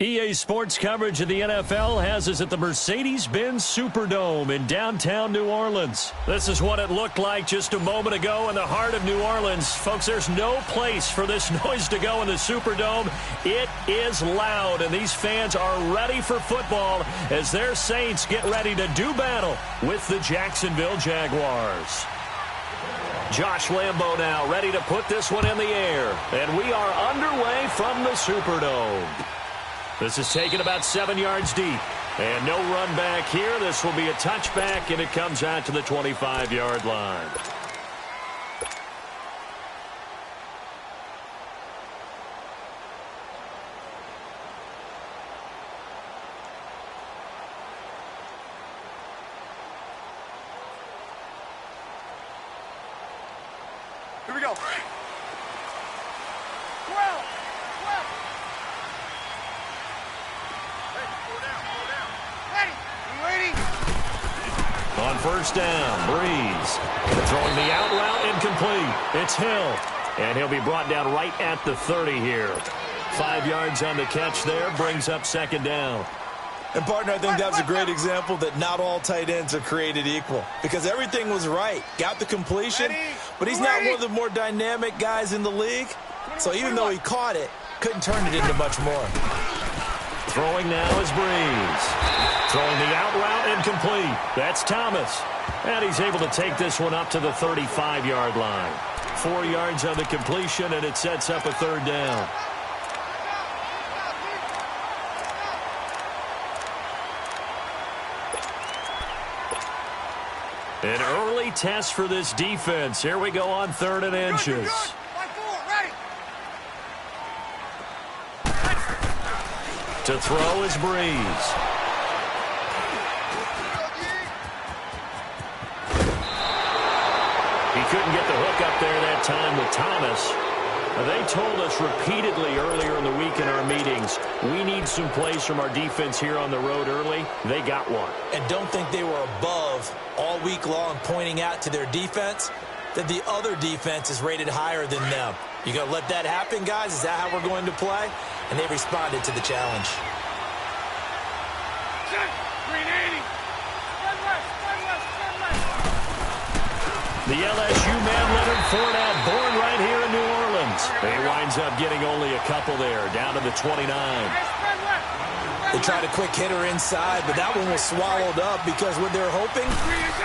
EA Sports coverage of the NFL has us at the Mercedes-Benz Superdome in downtown New Orleans. This is what it looked like just a moment ago in the heart of New Orleans. Folks, there's no place for this noise to go in the Superdome. It is loud, and these fans are ready for football as their Saints get ready to do battle with the Jacksonville Jaguars. Josh Lambo now ready to put this one in the air, and we are underway from the Superdome. This is taken about 7 yards deep. And no run back here. This will be a touchback, and it comes out to the 25-yard line. Here we go. 12. On first down, Breeze. Throwing the out route incomplete. It's Hill. And he'll be brought down right at the 30 here. 5 yards on the catch there. Brings up second down. And, partner, I think that was a great example that not all tight ends are created equal. Because everything was right. Got the completion, but he's not one of the more dynamic guys in the league. So even though he caught it, couldn't turn it into much more. Throwing now is Breeze. Throwing the out route incomplete. That's Thomas. And he's able to take this one up to the 35-yard line. 4 yards on the completion, and it sets up a third down. An early test for this defense. Here we go on 3rd and inches. To throw is Breeze. He couldn't get the hook up there that time with Thomas. They told us repeatedly earlier in the week in our meetings, we need some plays from our defense here on the road early. They got one. And don't think they were above all week long pointing out to their defense that the other defense is rated higher than them. You going to let that happen, guys? Is that how we're going to play? And they responded to the challenge. The LSU man, Leonard Fournette, born right here in New Orleans. He winds up getting only a couple there, down to the 29. They tried a quick hitter inside, but that one was swallowed up because what they're hoping,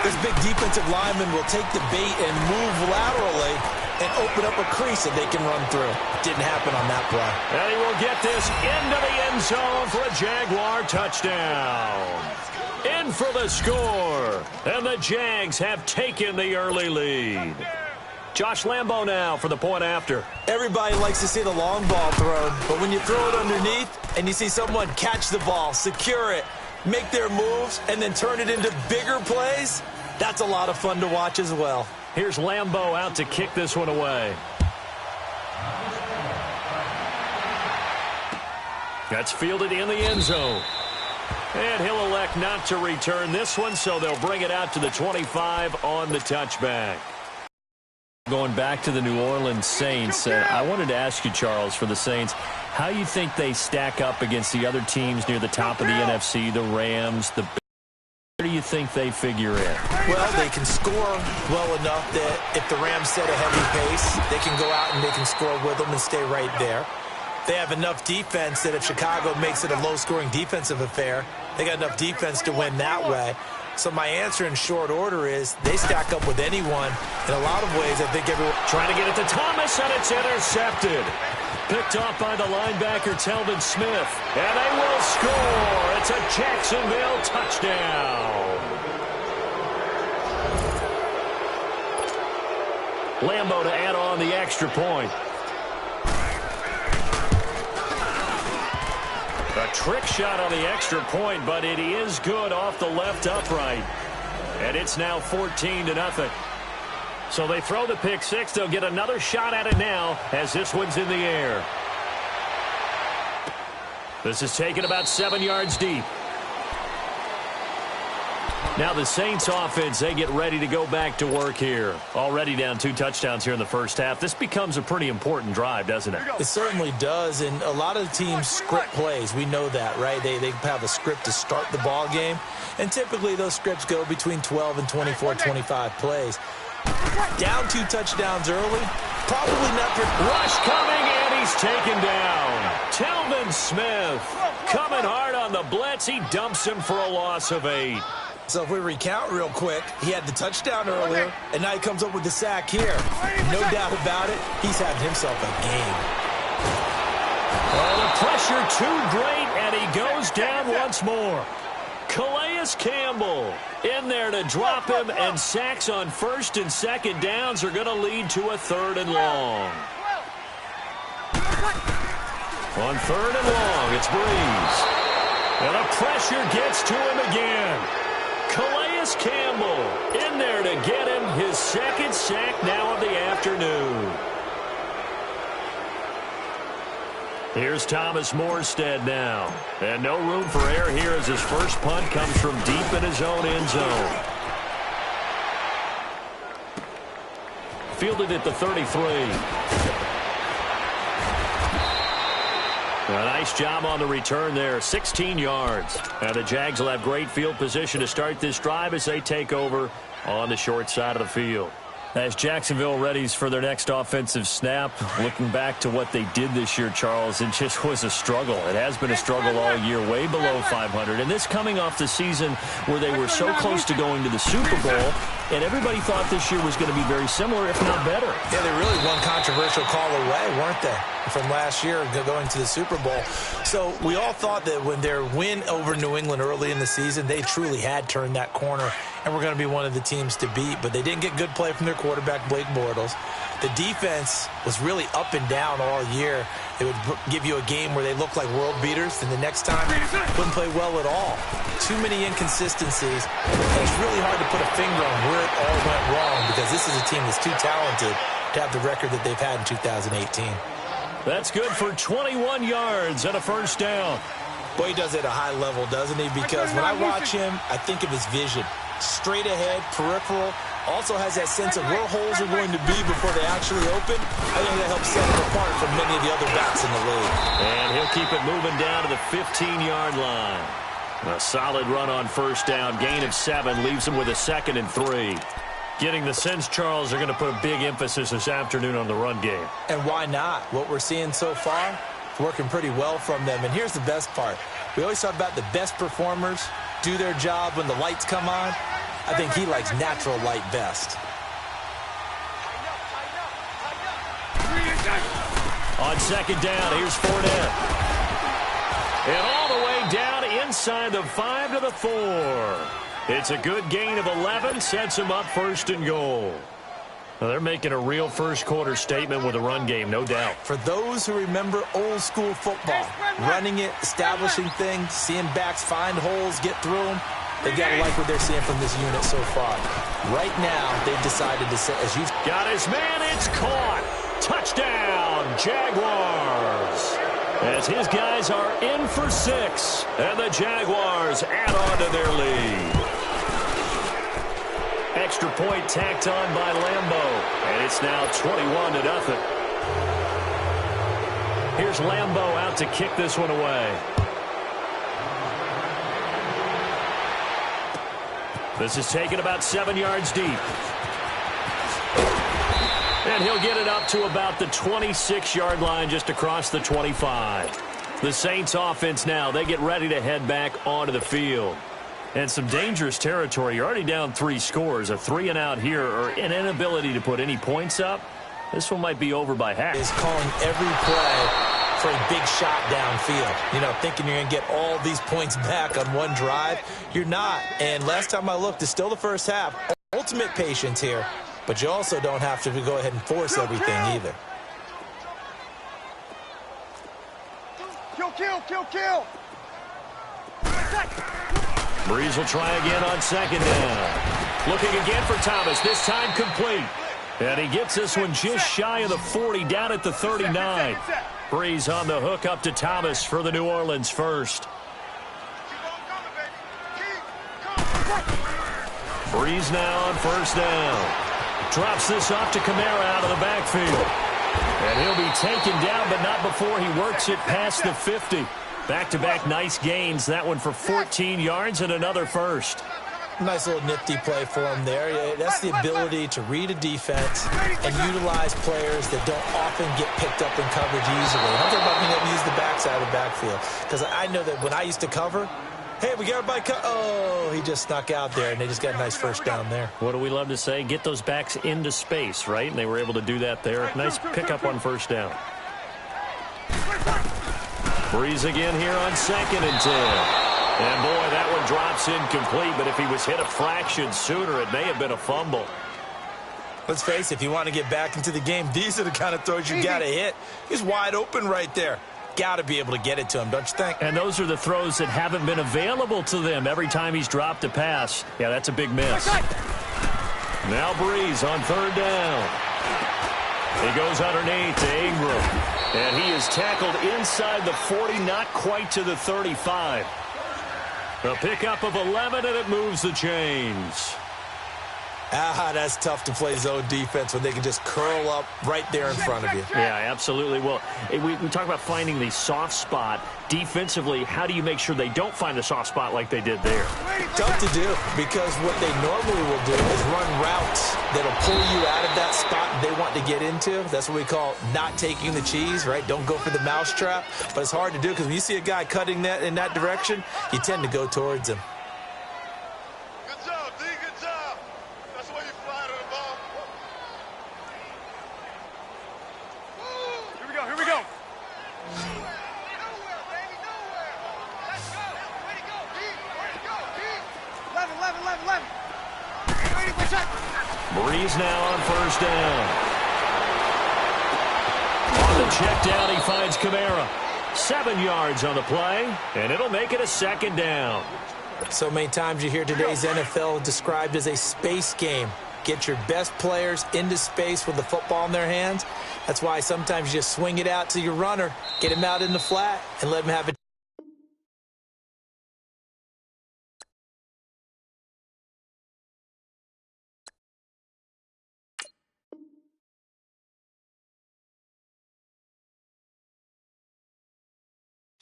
this big defensive lineman will take the bait and move laterally and open up a crease that they can run through. Didn't happen on that play. And he will get this into the end zone for a Jaguar touchdown. In for the score. And the Jags have taken the early lead. Josh Lambo now for the point after. Everybody likes to see the long ball thrown, but when you throw it underneath and you see someone catch the ball, secure it, make their moves, and then turn it into bigger plays, that's a lot of fun to watch as well. Here's Lambo out to kick this one away. That's fielded in the end zone. And he'll elect not to return this one, so they'll bring it out to the 25 on the touchback. Going back to the New Orleans Saints, I wanted to ask you, Charles, for the Saints, how you think they stack up against the other teams near the top of the NFC, the Rams, the Where do you think they figure in? Well, they can score well enough that if the Rams set a heavy pace, they can go out and they can score with them and stay right there. They have enough defense that if Chicago makes it a low-scoring defensive affair, they got enough defense to win that way. So my answer in short order is they stack up with anyone. In a lot of ways, I think everyone... Trying to get it to Thomas, and it's intercepted. Picked off by the linebacker, Telvin Smith. And they will score. It's a Jacksonville touchdown. Lambo to add on the extra point. A trick shot on the extra point, but it is good off the left upright. And it's now 14-0. So they throw the pick six. They'll get another shot at it now as this one's in the air. This is taken about 7 yards deep. Now the Saints offense, they get ready to go back to work here. Already down 2 touchdowns here in the first half. This becomes a pretty important drive, doesn't it? It certainly does, and a lot of the teams script plays. We know that, right? They have a script to start the ball game, and typically those scripts go between 12 and 24, 25 plays. Down 2 touchdowns early, probably not for... Rush coming, and he's taken down. Tljsr2live Smith coming hard on the blitz. He dumps him for a loss of 8. So if we recount real quick, he had the touchdown earlier, and now he comes up with the sack here. No doubt about it, he's having himself a game. Oh, the pressure too great, and he goes down once more. Calais Campbell in there to drop him, and sacks on 1st and 2nd downs are going to lead to a 3rd and long. On 3rd and long, it's Breeze. And the pressure gets to him again. Calais Campbell in there to get him his 2nd sack now of the afternoon. Here's Thomas Morstead now. And no room for error here as his first punt comes from deep in his own end zone. Fielded at the 33. A nice job on the return there, 16 yards. Now the Jags will have great field position to start this drive as they take over on the short side of the field. As Jacksonville readies for their next offensive snap, looking back to what they did this year, Charles, it just was a struggle. It has been a struggle all year, way below 500. And this coming off the season where they were so close to going to the Super Bowl, and everybody thought this year was going to be very similar, if not better. Yeah, they really one controversial call away, weren't they, from last year going to the Super Bowl. So we all thought that when their win over New England early in the season, they truly had turned that corner and were going to be one of the teams to beat. But they didn't get good play from their quarterback, Blake Bortles. The defense was really up and down all year. It would give you a game where they looked like world beaters, and the next time wouldn't play well at all. Too many inconsistencies, and it's really hard to put a finger on where it all went wrong because this is a team that's too talented to have the record that they've had in 2018. That's good for 21 yards and a 1st down. Boy, he does it at a high level, doesn't he? Because when I watch him, I think of his vision. Straight ahead, peripheral, also has that sense of where holes are going to be before they actually open. I think that helps set him apart from many of the other backs in the league. And he'll keep it moving down to the 15-yard line. A solid run on 1st down. Gain of 7 leaves him with a 2nd and 3. Getting the sense, Charles, they're going to put a big emphasis this afternoon on the run game. And why not? What we're seeing so far, working pretty well from them. And here's the best part. We always talk about the best performers do their job when the lights come on. I think he likes natural light best. On 2nd down, here's Fournette. And all the way down inside the 5 to the 4. It's a good gain of 11, sets him up 1st and goal. Well, they're making a real first-quarter statement with a run game, no doubt. For those who remember old-school football, running it, establishing things, seeing backs find holes, get through them, they've got to like what they're seeing from this unit so far. Right now, they've decided to say, as you've got his man, it's caught. Touchdown, Jaguars. As his guys are in for 6, and the Jaguars add on to their lead. Extra point tacked on by Lambeau, and it's now 21-0. Here's Lambeau out to kick this one away. This is taken about 7 yards deep. And he'll get it up to about the 26-yard line, just across the 25. The Saints offense now, they get ready to head back onto the field. And some dangerous territory. You're already down 3 scores. A 3-and-out here, or an inability to put any points up. This one might be over by half. Is calling every play for a big shot downfield. You know, thinking you're going to get all these points back on one drive. You're not. And last time I looked, it's still the first half. Ultimate patience here. But you also don't have to go ahead and force everything either. Kill. Breeze will try again on 2nd down. Looking again for Thomas, this time complete. And he gets this one just shy of the 40, down at the 39. Breeze on the hook up to Thomas for the New Orleans first. Breeze now on first down. Drops this off to Kamara out of the backfield. And he'll be taken down, but not before he works it past the 50. Back-to-back nice gains. That one for 14 yards and another first. Nice little nifty play for him there. That's the ability to read a defense and utilize players that don't often get picked up in coverage easily. I'm talking about being able to use the backside of the backfield. Because I know that when I used to cover, hey, we got everybody oh, he just snuck out there, and they just got a nice first down there. What do we love to say? Get those backs into space, right? And they were able to do that there. Nice pickup on first down. Breeze again here on 2nd and 10. And, boy, that one drops incomplete, but if he was hit a fraction sooner, it may have been a fumble. Let's face it, if you want to get back into the game, these are the kind of throws you got to hit. He's wide open right there. Got to be able to get it to him, don't you think? And those are the throws that haven't been available to them every time he's dropped a pass. Yeah, that's a big miss. Now Breeze on 3rd down. He goes underneath to Ingram. And he is tackled inside the 40, not quite to the 35. A pickup of 11, and it moves the chains. That's tough to play zone defense when they can just curl up right there in front of you. Yeah, absolutely. Well, we talk about finding the soft spot. Defensively, how do you make sure they don't find the soft spot like they did there? Tough to do, because what they normally will do is run routes that'll pull you out of that spot they want to get into. That's what we call not taking the cheese, right? Don't go for the mousetrap. But it's hard to do because when you see a guy cutting that in that direction, you tend to go towards him. Breeze now on 1st down. On the check down, he finds Kamara. 7 yards on the play, and it'll make it a 2nd down. So many times you hear today's NFL described as a space game. Get your best players into space with the football in their hands. That's why sometimes you just swing it out to your runner, get him out in the flat, and let him have a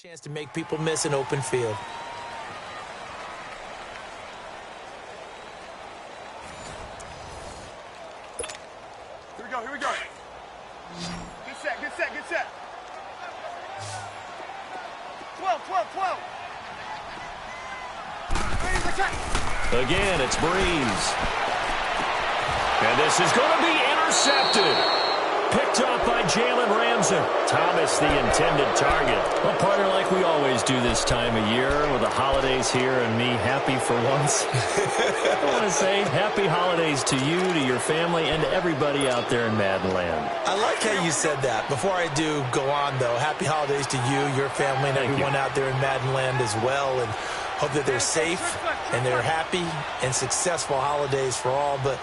chance to make people miss an open field. Here we go. Get set. 12. Again, it's Breeze. And this is going to be intercepted. Picked off by Jalen Ramsey. Thomas, the intended target. Well, partner, like we always do this time of year with the holidays here and me happy for once. I want to say happy holidays to you, to your family, and to everybody out there in Madden Land. I like how you said that. Before I do go on, though, happy holidays to you, your family, and everyone out there in Madden Land as well. And hope that they're safe and they're happy and successful holidays for all. But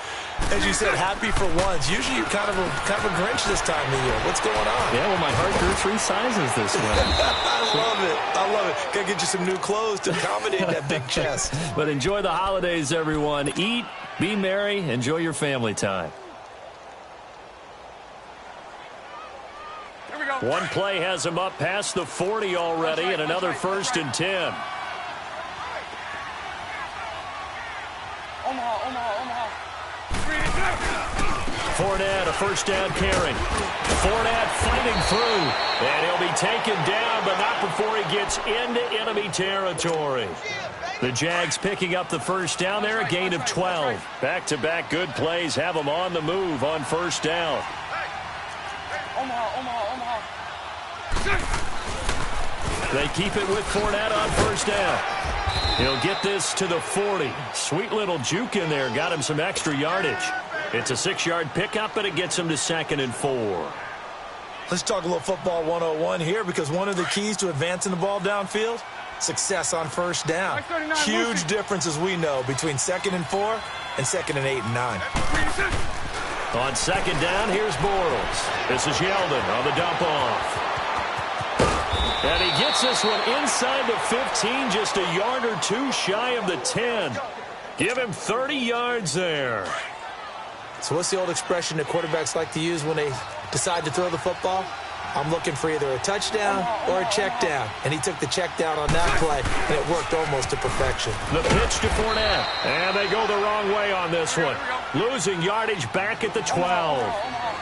as you said, happy for once. Usually you're kind of a Grinch this time of year. What's going on? Yeah, well, my heart grew 3 sizes this winter. I love it. Got to get you some new clothes to accommodate that big chest. But enjoy the holidays, everyone. Eat, be merry, enjoy your family time. Here we go. One play has him up past the 40 already, and another 1st and 10. Omaha. Fournette, a 1st down carry. Fournette fighting through, and he'll be taken down, but not before he gets into enemy territory. The Jags picking up the 1st down there, a gain of 12. Back-to-back good plays have them on the move on 1st down. Omaha. They keep it with Fournette on 1st down. He'll get this to the 40. Sweet little juke in there. Got him some extra yardage. It's a 6-yard pickup, and it gets him to 2nd and 4. Let's talk a little football 101 here, because one of the keys to advancing the ball downfield, success on 1st down. Huge difference, as we know, between 2nd and 4 and 2nd and 8 and 9. On 2nd down, here's Bortles. This is Yeldon on the dump off. And he gets this one inside the 15, just a yard or two shy of the 10. Give him 30 yards there. So what's the old expression that quarterbacks like to use when they decide to throw the football? I'm looking for either a touchdown or a check down. And he took the check down on that play, and it worked almost to perfection. The pitch to Fournette. And they go the wrong way on this one. Losing yardage back at the 12.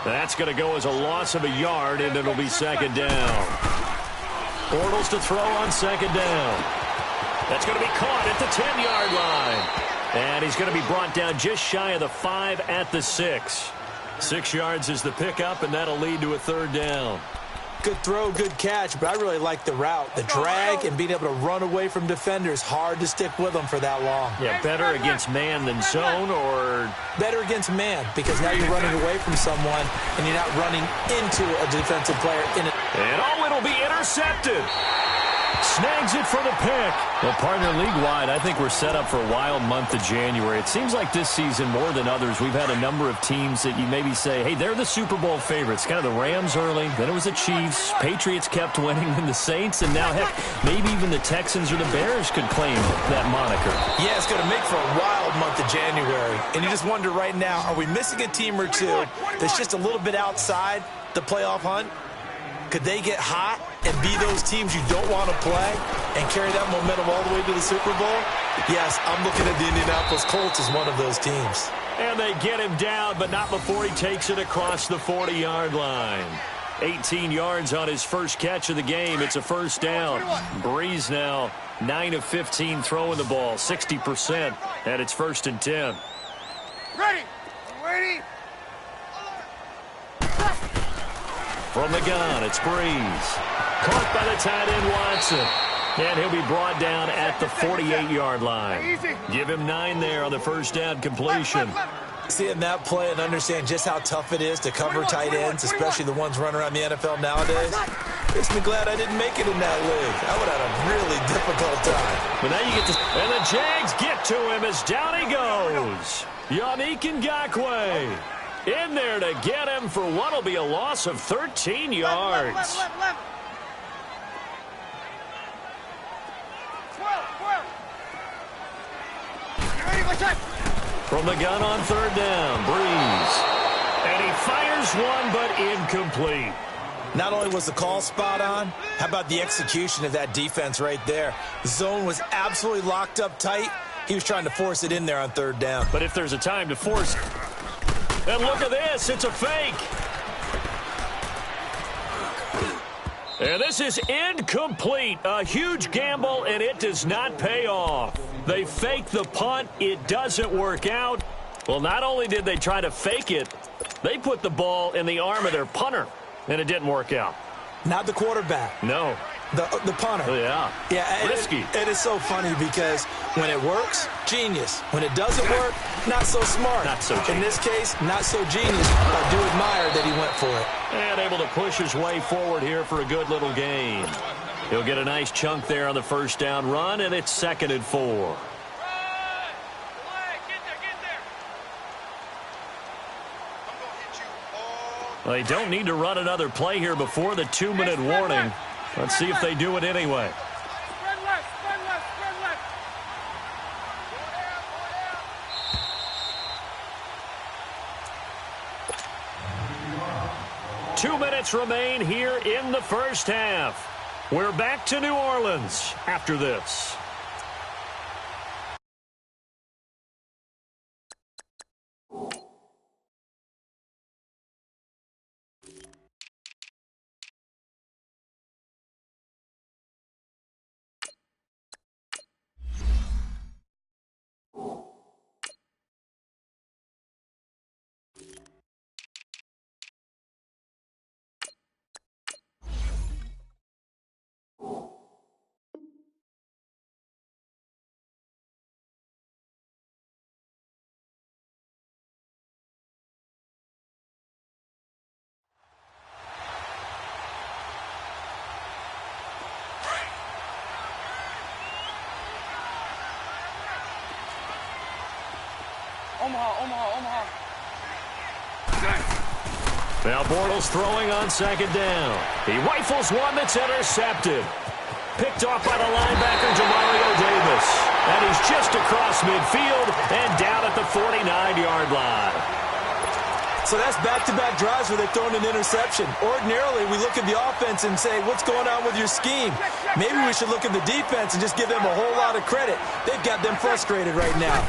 That's going to go as a loss of a yard, and it'll be second down. Bortles to throw on second down. That's going to be caught at the 10-yard line. And he's going to be brought down just shy of the 5 at the 6. 6 yards is the pickup, and that'll lead to a third down. Good throw, good catch, but I really like the route. The drag and being able to run away from defenders, hard to stick with them for that long. Yeah, better against man than zone, or? Better against man, because now you're running away from someone, and you're not running into a defensive player. And it'll be intercepted. Snags it for the pick. Well, partner, league-wide, I think we're set up for a wild month of January. It seems like this season, more than others, we've had a number of teams that you maybe say, hey, they're the Super Bowl favorites. Kind of the Rams early, then it was the Chiefs. Patriots kept winning, and the Saints, and now, heck, maybe even the Texans or the Bears could claim that moniker. Yeah, it's going to make for a wild month of January. And you just wonder right now, are we missing a team or two that's just a little bit outside the playoff hunt? Could they get hot and be those teams you don't want to play and carry that momentum all the way to the Super Bowl? Yes, I'm looking at the Indianapolis Colts as one of those teams. And they get him down, but not before he takes it across the 40-yard line. 18 yards on his first catch of the game. It's a first down. Breeze now 9 of 15 throwing the ball, 60%, and it's 1st and 10. Ready. Ready. From the gun, it's Breeze. Caught by the tight end, Watson. And he'll be brought down at the 48-yard line. Give him 9 there on the first down completion. Seeing that play and understand just how tough it is to cover tight ends, especially the ones running around the NFL nowadays, makes me glad I didn't make it in that league. I would have had a really difficult time. But now you get to... And the Jags get to him as down he goes. Yannick Ngakoue in there to get him for what will be a loss of 13 yards. Left. 12. You ready? What's up? From the gun on third down, Breeze. And he fires one, but incomplete. Not only was the call spot on, how about the execution of that defense right there? The zone was absolutely locked up tight. He was trying to force it in there on third down. But if there's a time to force... And look at this, it's a fake. And this is incomplete. A huge gamble, and it does not pay off. They fake the punt. It doesn't work out. Well, not only did they try to fake it, they put the ball in the arm of their punter, and it didn't work out. Not the quarterback. No. The punter. Yeah. Risky. It is so funny because when it works, genius. When it doesn't work, not so smart. Not so genius. In this case, not so genius. I do admire that he went for it. And able to push his way forward here for a good little gain. He'll get a nice chunk there on the first down run, and it's 2nd and 4. They don't need to run another play here before the 2-minute warning. Let's see if they do it anyway. Spread left. 2 minutes remain here in the first half. We're back to New Orleans after this. Omaha. Now Bortles throwing on second down. He rifles one that's intercepted. Picked off by the linebacker, Demario Davis. And he's just across midfield and down at the 49-yard line. So that's back-to-back drives where they've thrown an interception. Ordinarily, we look at the offense and say, what's going on with your scheme? Maybe we should look at the defense and just give them a whole lot of credit. They've got them frustrated right now.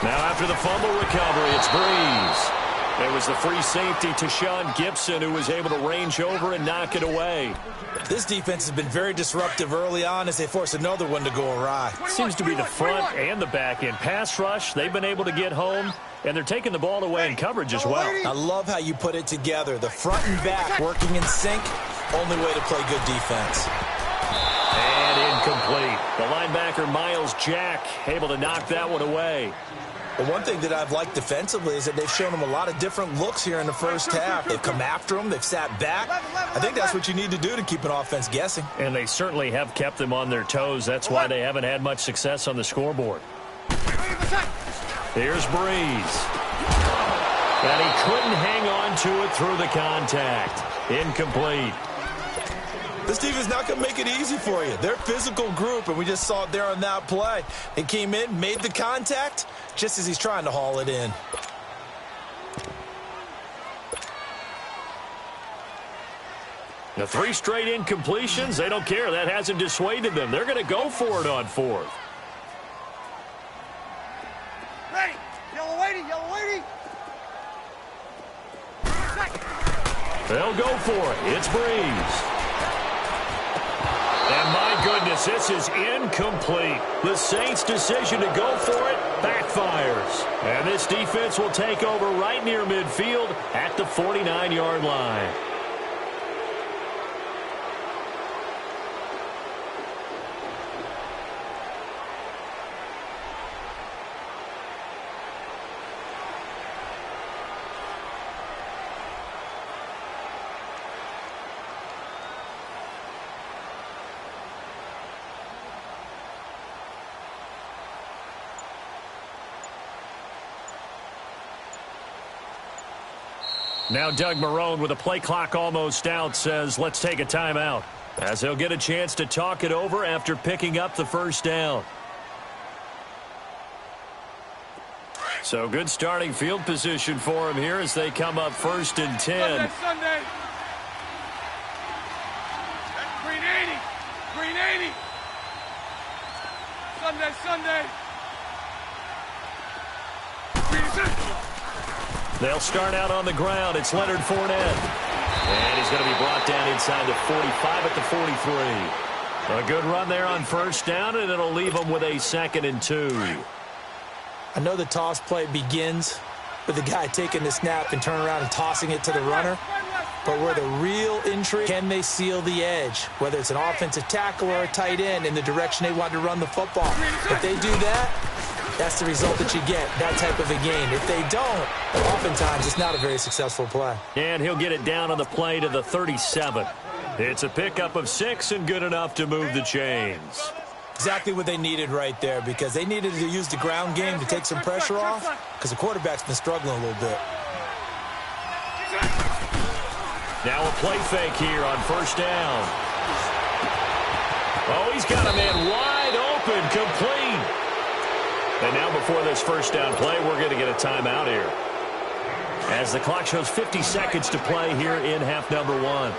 Now after the fumble recovery, it's Breeze. It was the free safety to Sean Gibson who was able to range over and knock it away. This defense has been very disruptive early on as they force another one to go awry. Seems to be the front and the back end. Pass rush, they've been able to get home, and they're taking the ball away in coverage as well. I love how you put it together. The front and back working in sync, only way to play good defense. And incomplete. The linebacker, Miles Jack, able to knock that one away. But one thing that I've liked defensively is that they've shown them a lot of different looks here in the first half. They've come after them. They've sat back. I think that's what you need to do to keep an offense guessing. And they certainly have kept them on their toes. That's why they haven't had much success on the scoreboard. Here's Breeze. And he couldn't hang on to it through the contact. Incomplete. This team is not going to make it easy for you. They're a physical group, and we just saw it there on that play. They came in, made the contact, just as he's trying to haul it in. The 3 straight incompletions, they don't care. That hasn't dissuaded them. They're going to go for it on 4th. Ready. Yellow waiting. Yellow waiting. They'll go for it. It's Breeze. And my goodness, this is incomplete. The Saints' decision to go for it backfires. And this defense will take over right near midfield at the 49-yard line. Now Doug Marrone, with the play clock almost out, says let's take a timeout, as he'll get a chance to talk it over after picking up the first down. So good starting field position for him here as they come up 1st and 10. Sunday. Green 80. Green 80. Sunday. Green 60. They'll start out on the ground. It's Leonard Fournette. And he's going to be brought down inside the 45 at the 43. A good run there on 1st down, and it'll leave them with a 2nd and 2. I know the toss play begins with the guy taking the snap and turning around and tossing it to the runner. But where the real intrigue, can they seal the edge? Whether it's an offensive tackle or a tight end in the direction they want to run the football. If they do that, that's the result that you get, that type of a game. If they don't, oftentimes it's not a very successful play. And he'll get it down on the play to the 37. It's a pickup of 6 and good enough to move the chains. Exactly what they needed right there, because they needed to use the ground game to take some pressure off, because the quarterback's been struggling a little bit. Now a play fake here on 1st down. Oh, he's got a man wide open, complete. And now before this 1st down play, we're going to get a timeout here, as the clock shows 50 seconds to play here in half number 1.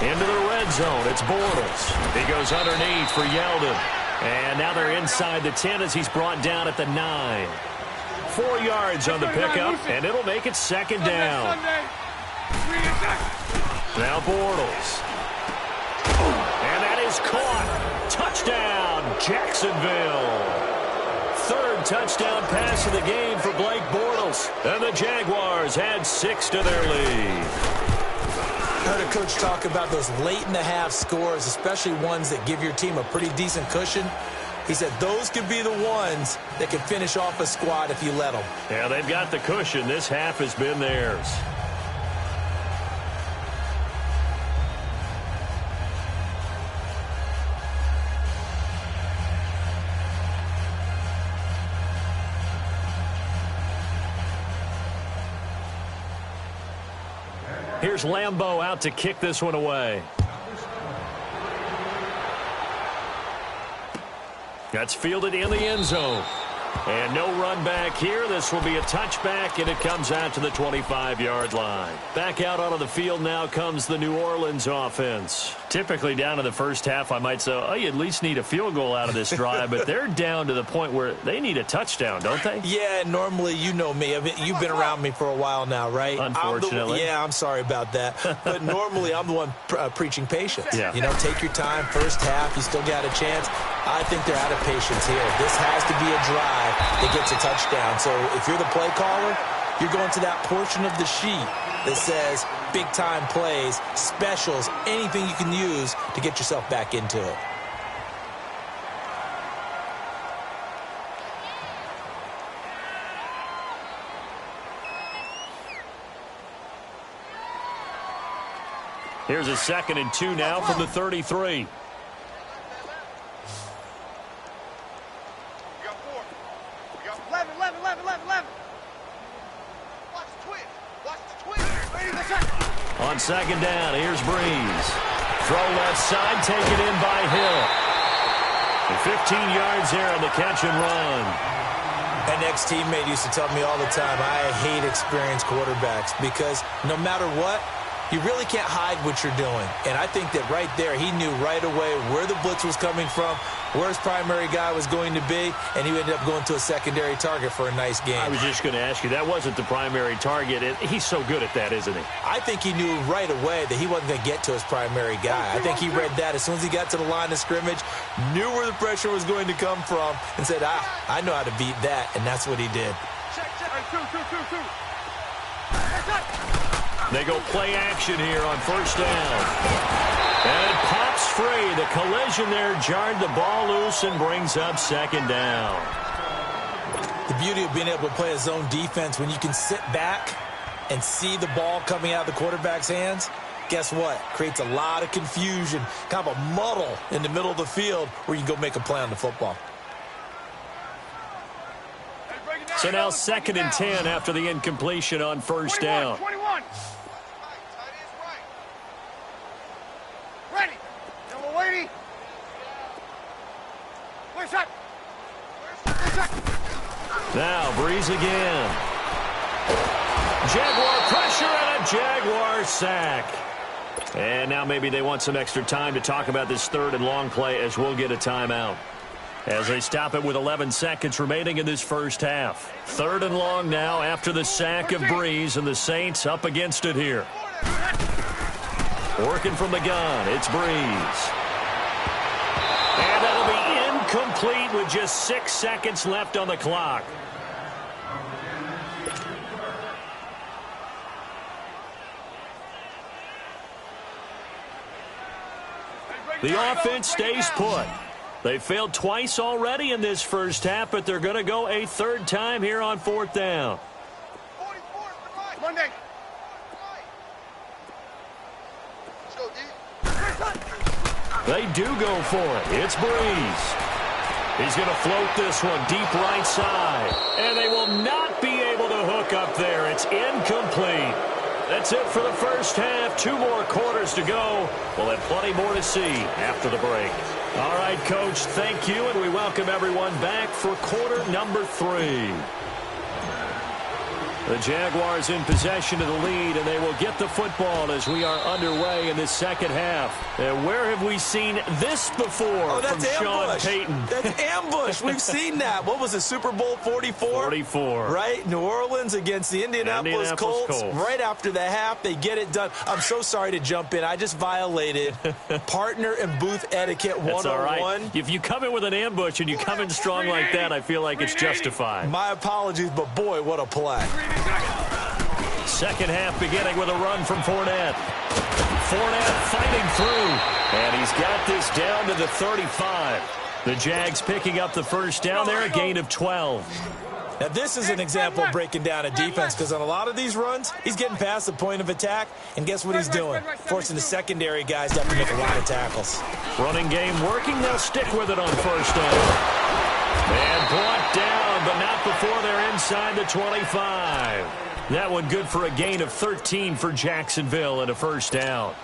Into the red zone, it's Bortles. He goes underneath for Yeldon. And now they're inside the 10 as he's brought down at the 9. 4 yards on the pickup, and it'll make it 2nd down. Now Bortles. And that is caught. Touchdown, Jacksonville. 3rd touchdown pass of the game for Blake Bortles. And the Jaguars add 6 to their lead. I heard a coach talk about those late-in-the-half scores, especially ones that give your team a pretty decent cushion. He said those could be the ones that can finish off a squad if you let them. Yeah, they've got the cushion. This half has been theirs. Here's Lambeau out to kick this one away. That's fielded in the end zone. And no run back here. This will be a touchback, and it comes out to the 25-yard line. Back out onto the field now comes the New Orleans offense. Typically down to the first half, I might say, oh, you at least need a field goal out of this drive, but they're down to the point where they need a touchdown, don't they? Yeah, normally, you know me. You've been around me for a while now, right? Unfortunately. I'm sorry about that. But normally, I'm the one preaching patience. Yeah. You know, take your time. First half, you still got a chance. I think they're out of patience here. This has to be a drive that gets a touchdown. So if you're the play caller, you're going to that portion of the sheet that says big-time plays, specials, anything you can use to get yourself back into it. Here's a 2nd and 2 now from the 33. On 2nd down, here's Breeze. Throw left side, taken in by Hill. And 15 yards there on the catch and run. An ex-teammate used to tell me all the time, I hate experienced quarterbacks because no matter what, you really can't hide what you're doing. And I think that right there, he knew right away where the blitz was coming from, where his primary guy was going to be, and he ended up going to a secondary target for a nice game. I was just going to ask you, that wasn't the primary target. He's so good at that, isn't he? I think he knew right away that he wasn't going to get to his primary guy. I think he read that as soon as he got to the line of scrimmage, knew where the pressure was going to come from, and said, I know how to beat that, and that's what he did. They go play action here on 1st down. And it pops free. The collision there jarred the ball loose and brings up 2nd down. The beauty of being able to play a zone defense when you can sit back and see the ball coming out of the quarterback's hands, guess what? Creates a lot of confusion, kind of a muddle in the middle of the field where you can go make a play on the football. So now 2nd and 10 after the incompletion on 1st down. 21. Ready. Yellow lady. Where's up? Now Breeze again. Jaguar pressure and a Jaguar sack. And now maybe they want some extra time to talk about this 3rd and long play as we'll get a timeout. As they stop it with 11 seconds remaining in this first half. 3rd and long now after the sack of Breeze, and the Saints up against it here. Working from the gun, it's Breeze. And that'll be incomplete with just 6 seconds left on the clock. The offense stays put. They failed twice already in this first half, but they're going to go a 3rd time here on 4th down. Monday. They do go for it. It's Breeze. He's going to float this one deep right side. And they will not be able to hook up there. It's incomplete. That's it for the first half. 2 more quarters to go. We'll have plenty more to see after the break. All right, Coach, thank you, and we welcome everyone back for quarter number 3. The Jaguars in possession of the lead, and they will get the football as we are underway in this second half. And where have we seen this before from Sean Payton? That's ambush. We've seen that. What was it, Super Bowl 44? 44. Right? New Orleans against the Indianapolis Colts. Right after the half, they get it done. I'm so sorry to jump in. I just violated partner and booth etiquette 101. That's all right. If you come in with an ambush and you come in strong like that, I feel like it's justified. My apologies, but boy, what a play. Second half beginning with a run from Fournette. Fournette fighting through. And he's got this down to the 35. The Jags picking up the first down there, a gain of 12. Now, this is an example of breaking down a defense because on a lot of these runs, he's getting past the point of attack, and guess what he's doing? Forcing the secondary guys to have to make a lot of tackles. Running game working. They'll stick with it on first down. And brought down, but not before they're inside the 25. That one good for a gain of 13 for Jacksonville and a first down.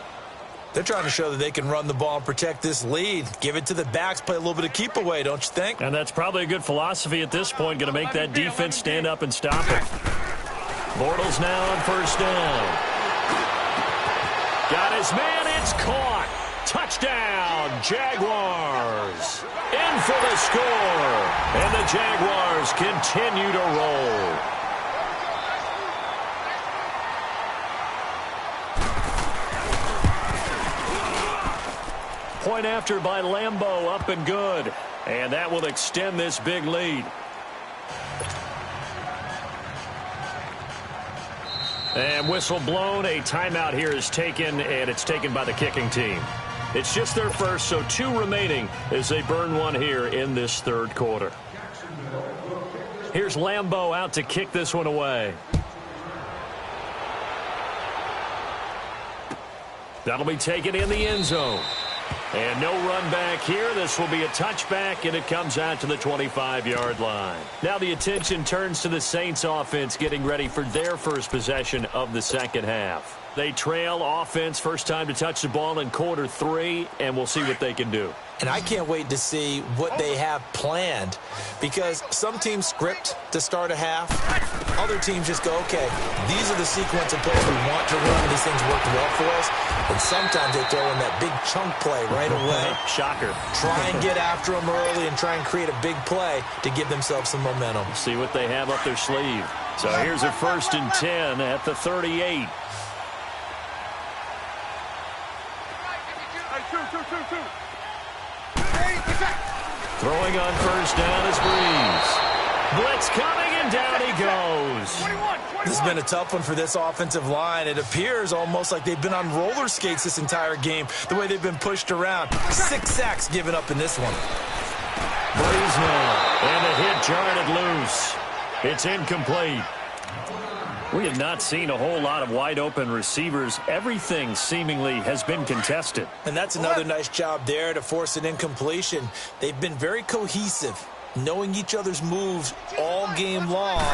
They're trying to show that they can run the ball and protect this lead. Give it to the backs, play a little bit of keep away, don't you think? And that's probably a good philosophy at this point. Going to make that defense stand up and stop it. Bortles now on first down. Got his man. It's caught. Touchdown, Jaguars. In for the score. And the Jaguars continue to roll. Point after by Lambeau, up and good. And that will extend this big lead. And whistle blown. A timeout here is taken, and it's taken by the kicking team. It's just their first, so 2 remaining as they burn one here in this third quarter. Here's Lambeau out to kick this one away. That'll be taken in the end zone. And no run back here. This will be a touchback, and it comes out to the 25-yard line. Now the attention turns to the Saints offense getting ready for their first possession of the second half. They trail offense, first time to touch the ball in quarter 3, and we'll see what they can do. And I can't wait to see what they have planned, because some teams script to start a half. Other teams just go, okay, these are the sequence of plays we want to run, and these things worked well for us. And sometimes they throw in that big chunk play right away. Shocker. Try and get after them early and try and create a big play to give themselves some momentum. See what they have up their sleeve. So here's a 1st and 10 at the 38. Throwing on first down is Breeze. Blitz coming, and down he goes. This has been a tough one for this offensive line. It appears almost like they've been on roller skates this entire game, the way they've been pushed around. 6 sacks given up in this one. Breeze now, and the hit jarred loose. It's incomplete. We have not seen a whole lot of wide-open receivers. Everything seemingly has been contested. And that's another nice job there to force an incompletion. They've been very cohesive, knowing each other's moves all game long,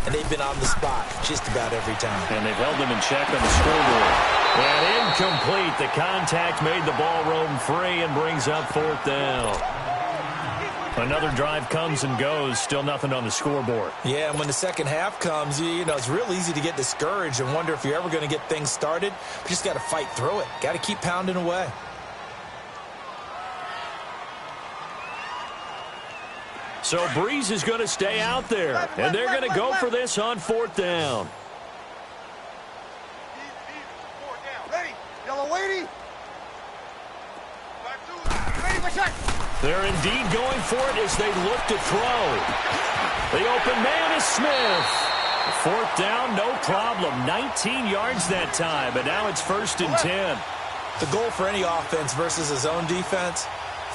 and they've been on the spot just about every time. And they've held them in check on the scoreboard. And incomplete. The contact made the ball roam free and brings up 4th down. Another drive comes and goes, still nothing on the scoreboard. Yeah, and when the second half comes, you know, it's real easy to get discouraged and wonder if you're ever going to get things started. You just got to fight through it. Got to keep pounding away. So Breeze is going to stay out there, and they're going to go for this on 4th down. Ready. Yellow lady. Ready for shot. They're indeed going for it as they look to throw. The open man is Smith. 4th down, no problem. 19 yards that time, and now it's 1st and 10. The goal for any offense versus a zone defense,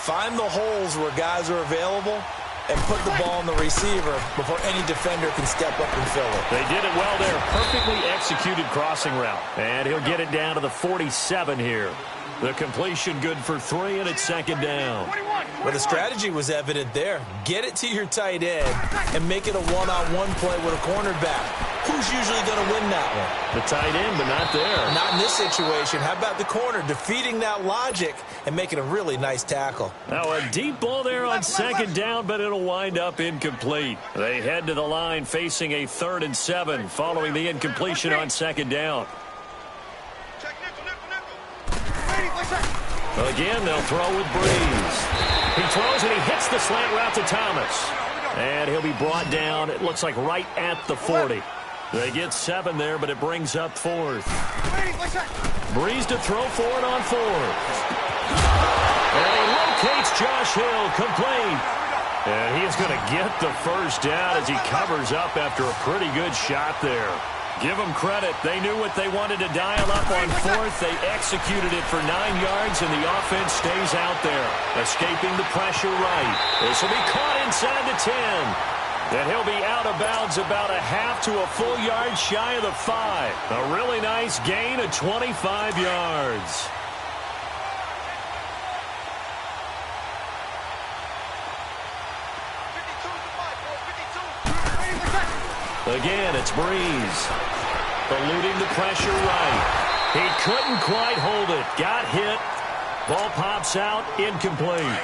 find the holes where guys are available and put the ball on the receiver before any defender can step up and fill it. They did it well there. Perfectly executed crossing route. And he'll get it down to the 47 here. The completion good for 3, and it's 2nd down. Well, the strategy was evident there. Get it to your tight end and make it a one-on-one play with a cornerback. Who's usually going to win that one? The tight end, but not there. Not in this situation. How about the corner defeating that logic and making a really nice tackle? Now a deep ball there on 2nd down, but it'll wind up incomplete. They head to the line facing a 3rd and 7 following the incompletion on 2nd down. Again, they'll throw with Breeze. He throws and he hits the slant route to Thomas. And he'll be brought down, it looks like right at the 40. They get 7 there, but it brings up 4th. Breeze to throw for it on 4th. And he locates Josh Hill, complete. And he is going to get the first down as he covers up after a pretty good shot there. Give them credit. They knew what they wanted to dial up on 4th. They executed it for 9 yards, and the offense stays out there, escaping the pressure right. This will be caught inside the 10. And he'll be out of bounds about a half to a full yard shy of the 5. A really nice gain of 25 yards. Again, it's Breeze. eluding the pressure right. He couldn't quite hold it. Got hit. Ball pops out, incomplete.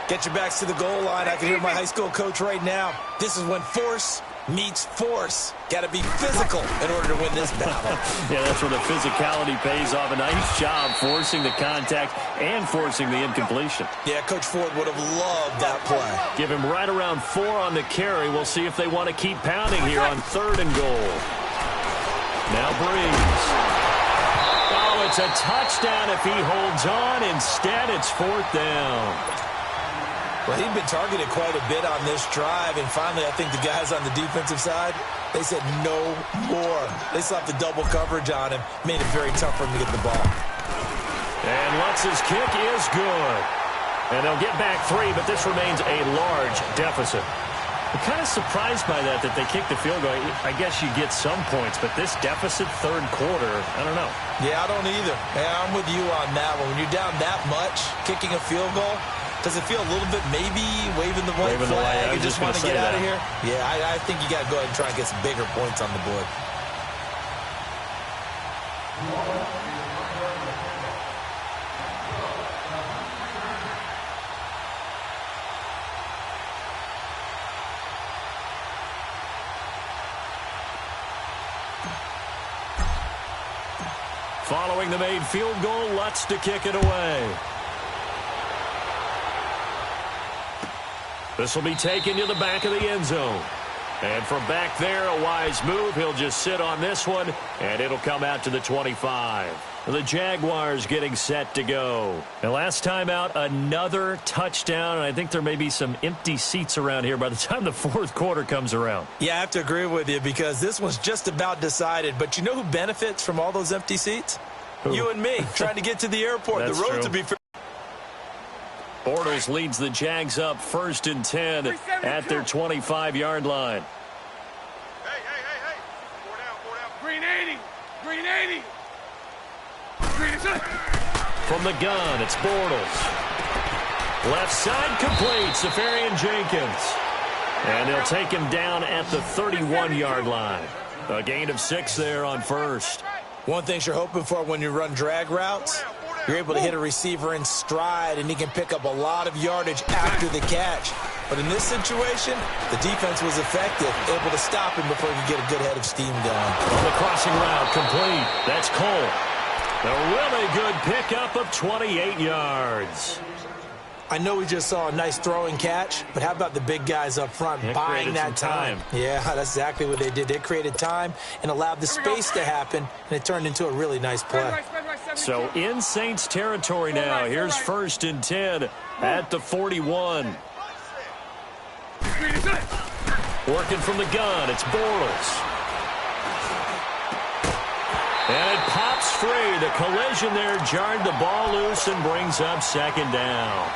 Get your backs to the goal line. I can hear my high school coach right now. This is when force meets force. Got to be physical in order to win this battle. Yeah, that's where the physicality pays off. A nice job forcing the contact and forcing the incompletion. Yeah, Coach Ford would have loved that play. Give him right around 4 on the carry. We'll see if they want to keep pounding here on 3rd and goal. Now Breeze. Oh, it's a touchdown if he holds on. Instead, it's 4th down. Well, he'd been targeted quite a bit on this drive, and finally I think the guys on the defensive side, they said no more. They slapped the double coverage on him, made it very tough for him to get the ball. And Lutz's kick is good. And they'll get back 3, but this remains a large deficit. I'm kind of surprised by that they kicked the field goal. I guess you get some points, but this deficit 3rd quarter, I don't know. Yeah, I don't either. Yeah, I'm with you on that one. When you're down that much, kicking a field goal, does it feel a little bit maybe waving the white flag and just want to get out of here? Yeah, I think you got to go ahead and try and get some bigger points on the board. Following the made field goal, Lutz to kick it away. This will be taken to the back of the end zone. And from back there, a wise move. He'll just sit on this one, and it'll come out to the 25. The Jaguars getting set to go. And last time out, another touchdown, and I think there may be some empty seats around here by the time the 4th quarter comes around. Yeah, I have to agree with you because this one's just about decided. But you know who benefits from all those empty seats? Who? You and me, trying to get to the airport. The roads will be... Bortles leads the Jags up 1st and 10 at their 25-yard line. Hey. 4 down. Green 80. Green 80. Green 80. From the gun, it's Bortles. Left side complete, Safarian Jenkins. And they'll take him down at the 31-yard line. A gain of 6 there on 1st. One thing you're hoping for when you run drag routes, you're able to hit a receiver in stride, and he can pick up a lot of yardage after the catch. But in this situation, the defense was effective, able to stop him before he could get a good head of steam going. On the crossing route, complete. That's Cole. A really good pickup of 28 yards. I know we just saw a nice throwing catch, but how about the big guys up front buying that time? Yeah, that's exactly what they did. They created time and allowed the space to happen, and it turned into a really nice play. So in Saints territory now. Here's 1st and 10 at the 41. Working from the gun, it's Bortles. And it pops free. The collision there jarred the ball loose and brings up 2nd down.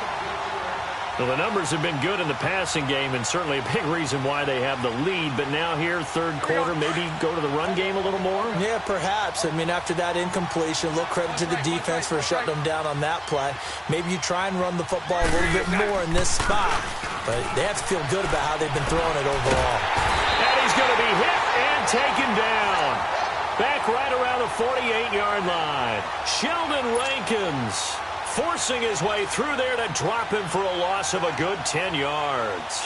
Well, the numbers have been good in the passing game, and certainly a big reason why they have the lead. But now here, 3rd quarter, maybe go to the run game a little more? Yeah, perhaps. I mean, after that incompletion, a little credit to the defense for shutting them down on that play. Maybe you try and run the football a little bit more in this spot. But they have to feel good about how they've been throwing it overall. And he's going to be hit and taken down. Back right around the 48-yard line. Sheldon Rankins forcing his way through there to drop him for a loss of a good 10 yards.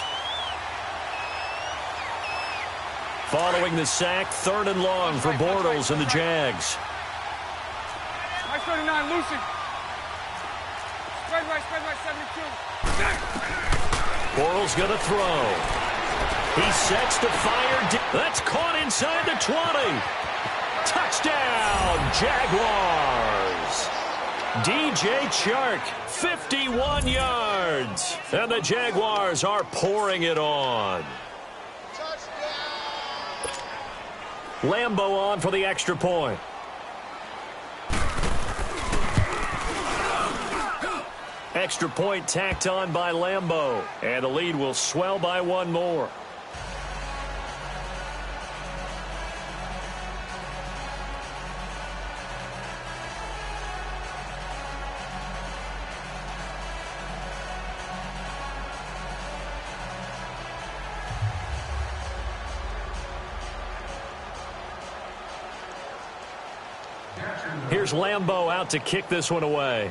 Following the sack, 3rd and long for Bortles and the Jags. Nice 39, Lucy. Spread right, 72. Bortles going to throw. He sets to fire. That's caught inside the 20. Touchdown, Jaguars. DJ Chark, 51 yards. And the Jaguars are pouring it on. Lambo on for the extra point. Extra point tacked on by Lambo. And the lead will swell by 1 more. Here's Lambeau out to kick this one away.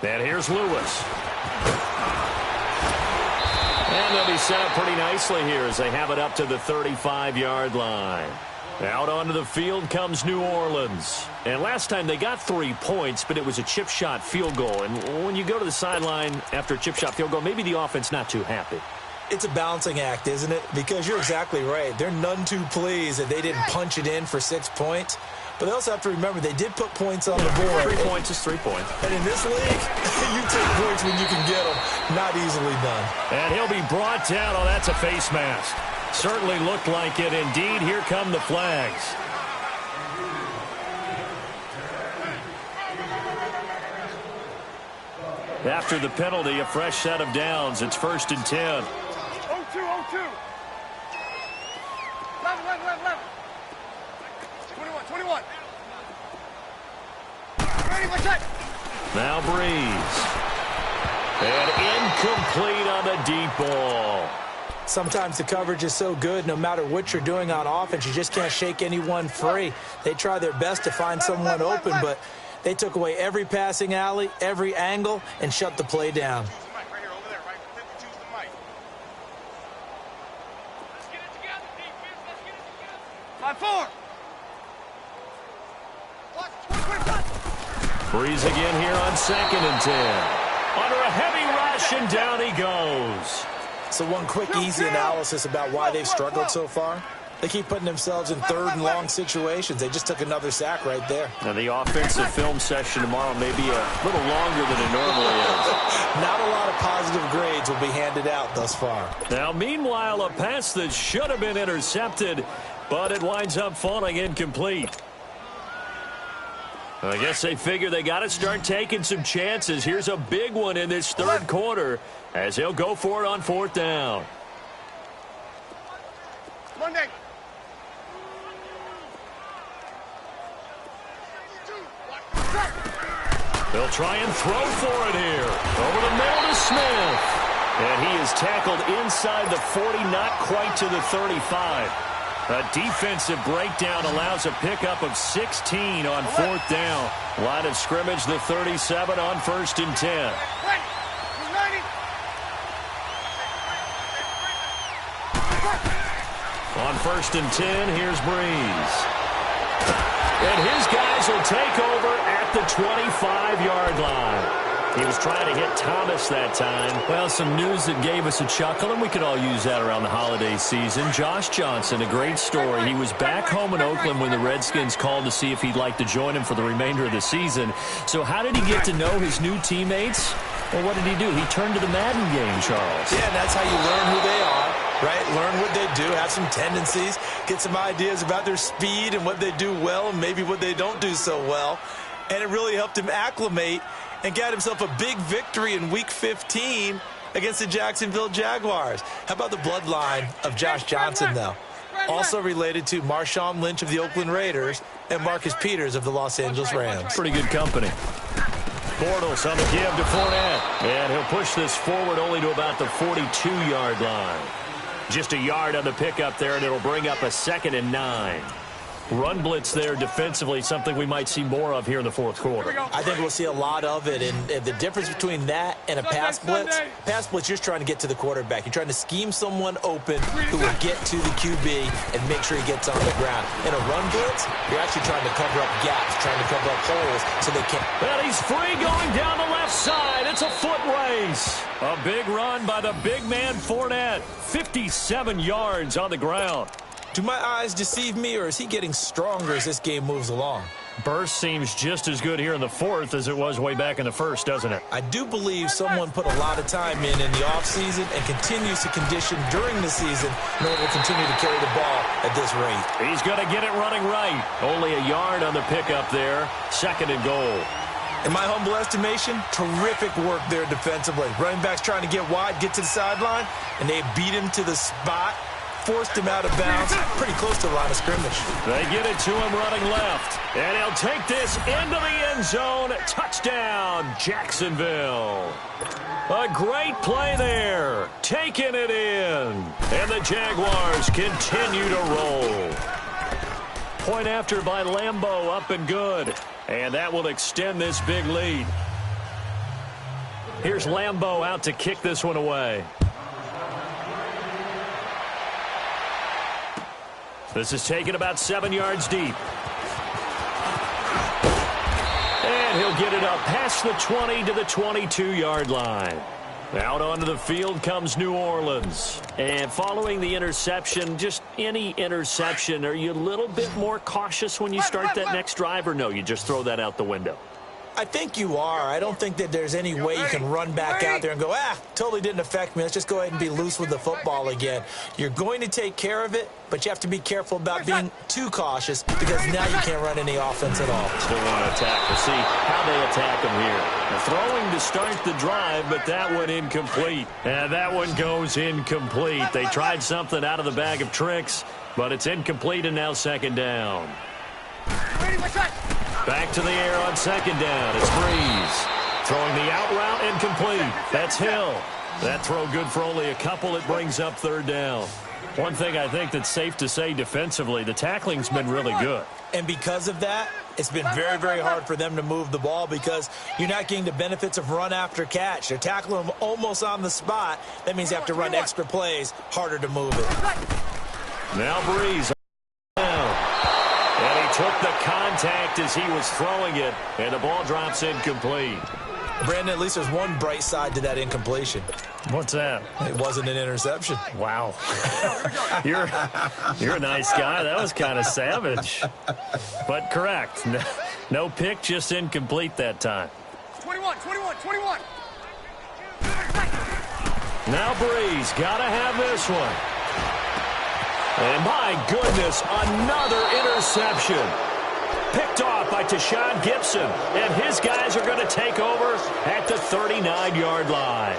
And here's Lewis. And they'll be set up pretty nicely here as they have it up to the 35-yard line. Out onto the field comes New Orleans. And last time they got 3 points, but it was a chip shot field goal. And when you go to the sideline after a chip shot field goal, maybe the offense not too happy. It's a balancing act, isn't it? Because you're exactly right. They're none too pleased that they didn't punch it in for 6 points. But they also have to remember they did put points on the board. 3 points is 3 points. And in this league, you take points when you can get them. Not easily done. And he'll be brought down. Oh, that's a face mask. Certainly looked like it. Indeed, here come the flags. After the penalty, a fresh set of downs. It's 1st and 10. 0-2, 0-2. 11. 21. Ready, watch that. Now Breeze. And incomplete on the deep ball. Sometimes the coverage is so good, no matter what you're doing on offense, you just can't shake anyone free. They try their best to find someone open, but they took away every passing alley, every angle, and shut the play down. Breeze again here on 2nd and 10. Under a heavy rush, and down he goes. So one quick, easy analysis about why they've struggled so far. They keep putting themselves in 3rd and long situations. They just took another sack right there. Now, the offensive film session tomorrow may be a little longer than it normally is. Not a lot of positive grades will be handed out thus far. Now, meanwhile, a pass that should have been intercepted, but it winds up falling incomplete. I guess they figure they got to start taking some chances. Here's a big one in this 3rd quarter as they'll go for it on 4th down. Monday. They'll try and throw for it here. Over the middle to Smith. And he is tackled inside the 40, not quite to the 35. A defensive breakdown allows a pickup of 16 on 4th down. Line of scrimmage, the 37 on 1st and 10. On 1st and 10, here's Breeze. And his guys will take over at the 25-yard line. He was trying to hit Thomas that time. Well, some news that gave us a chuckle, and we could all use that around the holiday season. Josh Johnson, a great story. He was back home in Oakland when the Redskins called to see if he'd like to join him for the remainder of the season. So how did he get to know his new teammates? Well, what did he do? He turned to the Madden game, Charles. Yeah, and that's how you learn who they are, right? Learn what they do, have some tendencies, get some ideas about their speed and what they do well and maybe what they don't do so well. And it really helped him acclimate and got himself a big victory in Week 15 against the Jacksonville Jaguars. How about the bloodline of Josh Johnson, though? Also related to Marshawn Lynch of the Oakland Raiders and Marcus Peters of the Los Angeles Rams. Pretty good company. Bortles on the give to Fournette. And he'll push this forward only to about the 42-yard line. Just a yard on the pickup there, and it'll bring up a 2nd and 9. Run blitz there defensively, something we might see more of here in the 4th quarter. I think we'll see a lot of it, and the difference between that and a pass blitz, you're just trying to get to the quarterback. You're trying to scheme someone open who will get to the QB and make sure he gets on the ground. In a run blitz, you're actually trying to cover up gaps, trying to cover up holes so they can't. Well, he's free going down the left side. It's a foot race. A big run by the big man Fournette. 57 yards on the ground. Do my eyes deceive me, or is he getting stronger as this game moves along? Burst seems just as good here in the 4th as it was way back in the 1st, doesn't it? I do believe someone put a lot of time in the offseason and continues to condition during the season in order to continue to carry the ball at this rate. He's going to get it running right. Only a yard on the pickup there. 2nd and goal. In my humble estimation, terrific work there defensively. Running backs trying to get wide, get to the sideline, and they beat him to the spot. Forced him out of bounds, pretty close to the line of scrimmage. They get it to him running left. And he'll take this into the end zone. Touchdown, Jacksonville. A great play there. Taking it in. And the Jaguars continue to roll. Point after by Lambeau, up and good. And that will extend this big lead. Here's Lambeau out to kick this one away. This is taken about 7 yards deep. And he'll get it up past the 20 to the 22-yard line. Out onto the field comes New Orleans. And following the interception, just any interception, are you a little bit more cautious when you start that next drive, or no, you just throw that out the window? I think you are. I don't think that there's any way you can run back out there and go, totally didn't affect me. Let's just go ahead and be loose with the football again. You're going to take care of it, but you have to be careful about being too cautious because now you can't run any offense at all. Still want to attack. We'll see how they attack him here. They're throwing to start the drive, but that one incomplete. And that one goes incomplete. They tried something out of the bag of tricks, but it's incomplete and now second down. Back to the air on second down. It's Breeze. Throwing the out route incomplete. That's Hill. That throw good for only a couple. It brings up third down. One thing I think that's safe to say defensively, the tackling's been really good. And because of that, it's been very, very hard for them to move the ball because you're not getting the benefits of run after catch. They're tackling them almost on the spot. That means you have to run extra plays, harder to move it. Now Breeze. And he took the contact as he was throwing it, and the ball drops incomplete. Brandon, at least there's one bright side to that incompletion. What's that? It wasn't an interception. Wow. You're a nice guy. That was kind of savage. But correct. No pick, just incomplete that time. 21. Now Breeze, got to have this one. And my goodness, another interception. Picked off by Tashawn Gibson. And his guys are going to take over at the 39-yard line.